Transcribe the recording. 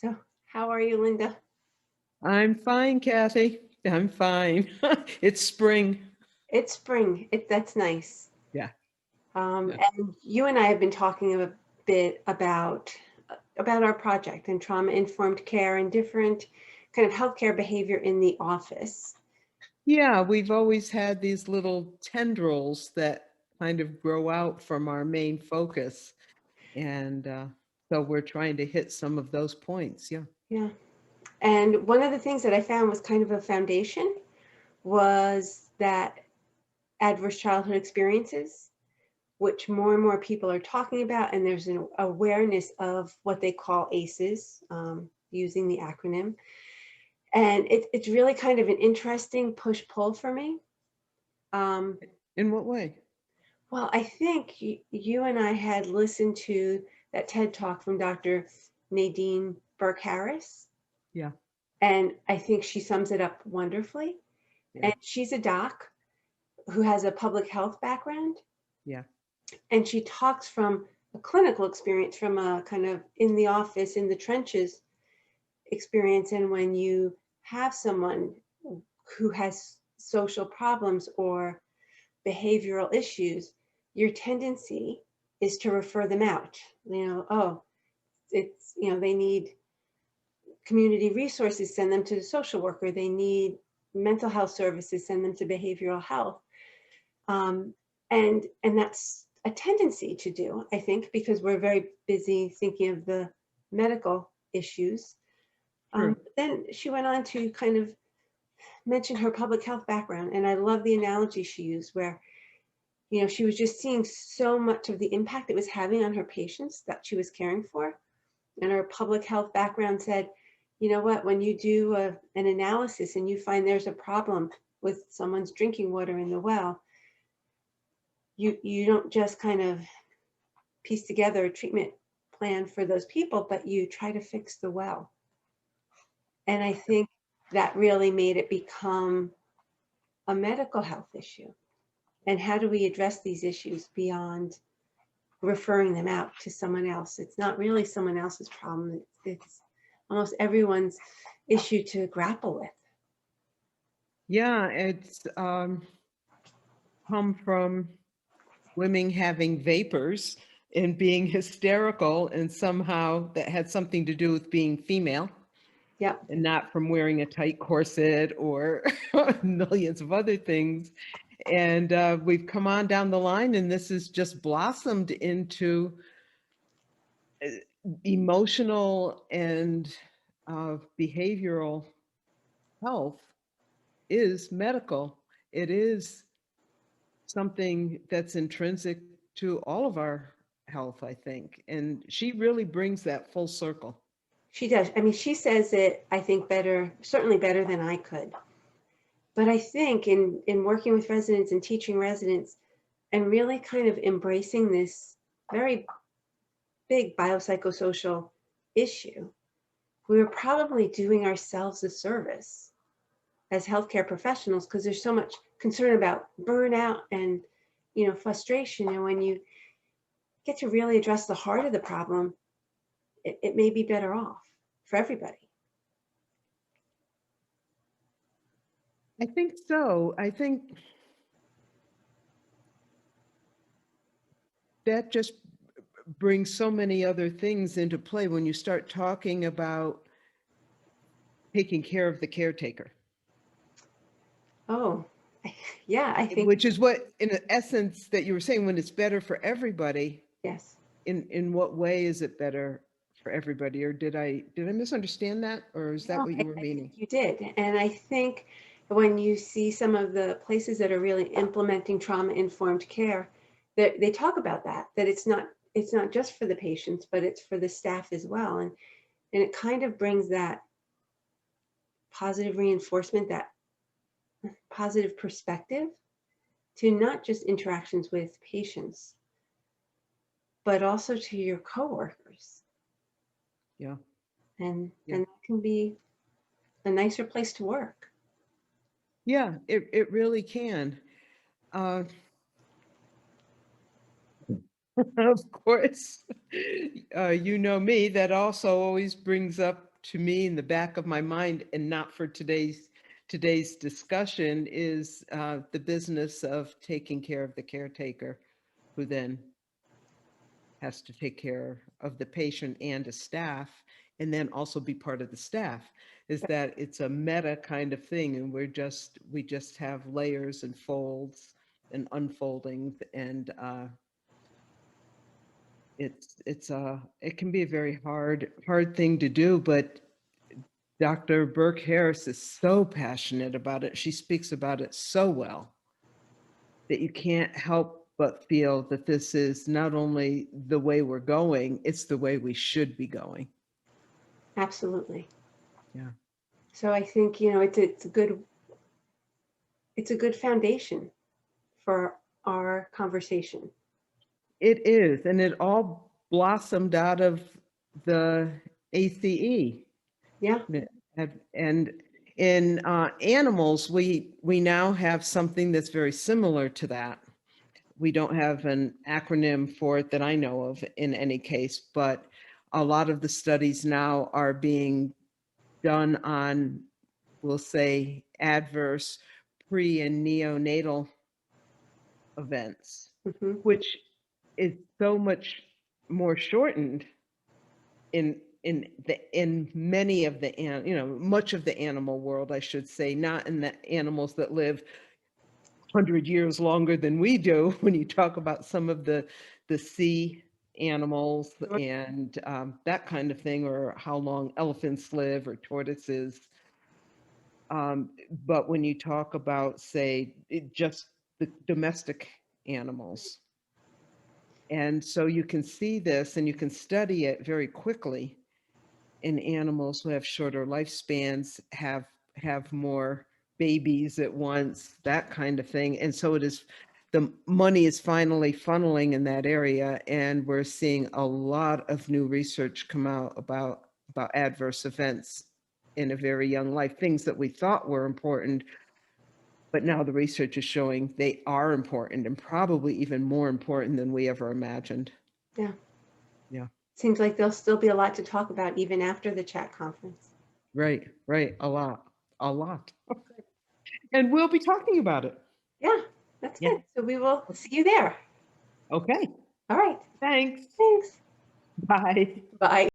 So, how are you, Linda? I'm fine, Kathy. I'm fine. It's spring. It's spring. That's nice. Yeah, yeah. And you and I have been talking a bit about our project and trauma-informed care and different kind of healthcare behavior in the office. Yeah, we've always had these little tendrils that kind of grow out from our main focus. And so we're trying to hit some of those points. Yeah. Yeah. And one of the things that I found was kind of a foundation was that adverse childhood experiences, which more and more people are talking about, and there's an awareness of what they call ACEs, using the acronym. And it's really kind of an interesting push-pull for me. Um, In what way? well, I think you and I had listened to that TED Talk from Dr. Nadine Burke Harris, Yeah, and I think she sums it up wonderfully. yeah, And she's a doc who has a public health background, yeah, and she talks from a clinical experience, from a kind of in the office, in the trenches experience. And when you have someone who has social problems or behavioral issues, your tendency is to refer them out. Oh, they need community resources, send them to the social worker. They need mental health services, send them to behavioral health. Um, and that's a tendency to do, I think, because we're very busy thinking of the medical issues. true. But then she went on to kind of mention her public health background, and I love the analogy she used where she was just seeing so much of the impact it was having on her patients that she was caring for. And her public health background said, you know what, when you do an analysis and you find there's a problem with someone's drinking water in the well, you don't just kind of piece together a treatment plan for those people, but you try to fix the well. And I think that really made it become a medical health issue. And how do we address these issues beyond referring them out to someone else? It's not really someone else's problem. It's almost everyone's issue to grapple with. Yeah, it's come from women having vapors and being hysterical, and somehow that had something to do with being female. Yep. And not from wearing a tight corset or millions of other things. And we've come on down the line, and this has just blossomed into uh, emotional and behavioral health is medical. It is something that's intrinsic to all of our health, I think. And she really brings that full circle. She does. I mean, she says it, I think, better, certainly better than I could. But I think in working with residents and teaching residents and really kind of embracing this very big biopsychosocial issue, we were probably doing ourselves a service as healthcare professionals, because there's so much concern about burnout and frustration. And when you get to really address the heart of the problem, it may be better off for everybody. I think so. I think that just brings so many other things into play when you start talking about taking care of the caretaker, Oh, yeah, I think, which is what, in essence, that you were saying, when it's better for everybody, yes. in what way is it better for everybody? Or did I misunderstand that? Or is that No, what you were I think meaning? you did. And I think when you see some of the places that are really implementing trauma-informed care, they talk about that it's not just for the patients, but it's for the staff as well. And it kind of brings that positive reinforcement, that positive perspective to not just interactions with patients, but also to your coworkers. Yeah, yeah. And that can be a nicer place to work. Yeah, it really can. Uh, of course, you know me, that also always brings up to me in the back of my mind, and not for today's discussion, is the business of taking care of the caretaker, who then has to take care of the patient and a staff, and then also be part of the staff. Is that it's a meta kind of thing, and we just have layers and folds and unfolding, and it can be a very hard thing to do, but Dr. Burke Harris is so passionate about it. She speaks about it so well that you can't help but feel that this is not only the way we're going, it's the way we should be going. Absolutely. Yeah. So I think, it's a good foundation for our conversation. It is, and it all blossomed out of the ACE. Yeah. And in animals, we now have something that's very similar to that. We don't have an acronym for it that I know of in any case, but a lot of the studies now are being done on, we'll say, adverse pre and neonatal events, Hmm. which is so much more shortened in many of the much of the animal world, I should say, not in the animals that live 100 years longer than we do. When you talk about some of the sea animals and that kind of thing, or how long elephants live or tortoises. But when you talk about, say, just the domestic animals, and so you can see this and you can study it very quickly in animals who have shorter lifespans, have more babies at once, that kind of thing. And so the money is finally funneling in that area, and we're seeing a lot of new research come out about adverse events in a very young life, things that we thought were important, but now the research is showing they are important, and probably even more important than we ever imagined. Yeah. Yeah. Seems like there'll still be a lot to talk about even after the chat conference. Right. A lot. And we'll be talking about it. Yeah, that's Yeah. good. So we will see you there. Okay. All right. Thanks. Thanks. Bye. Bye.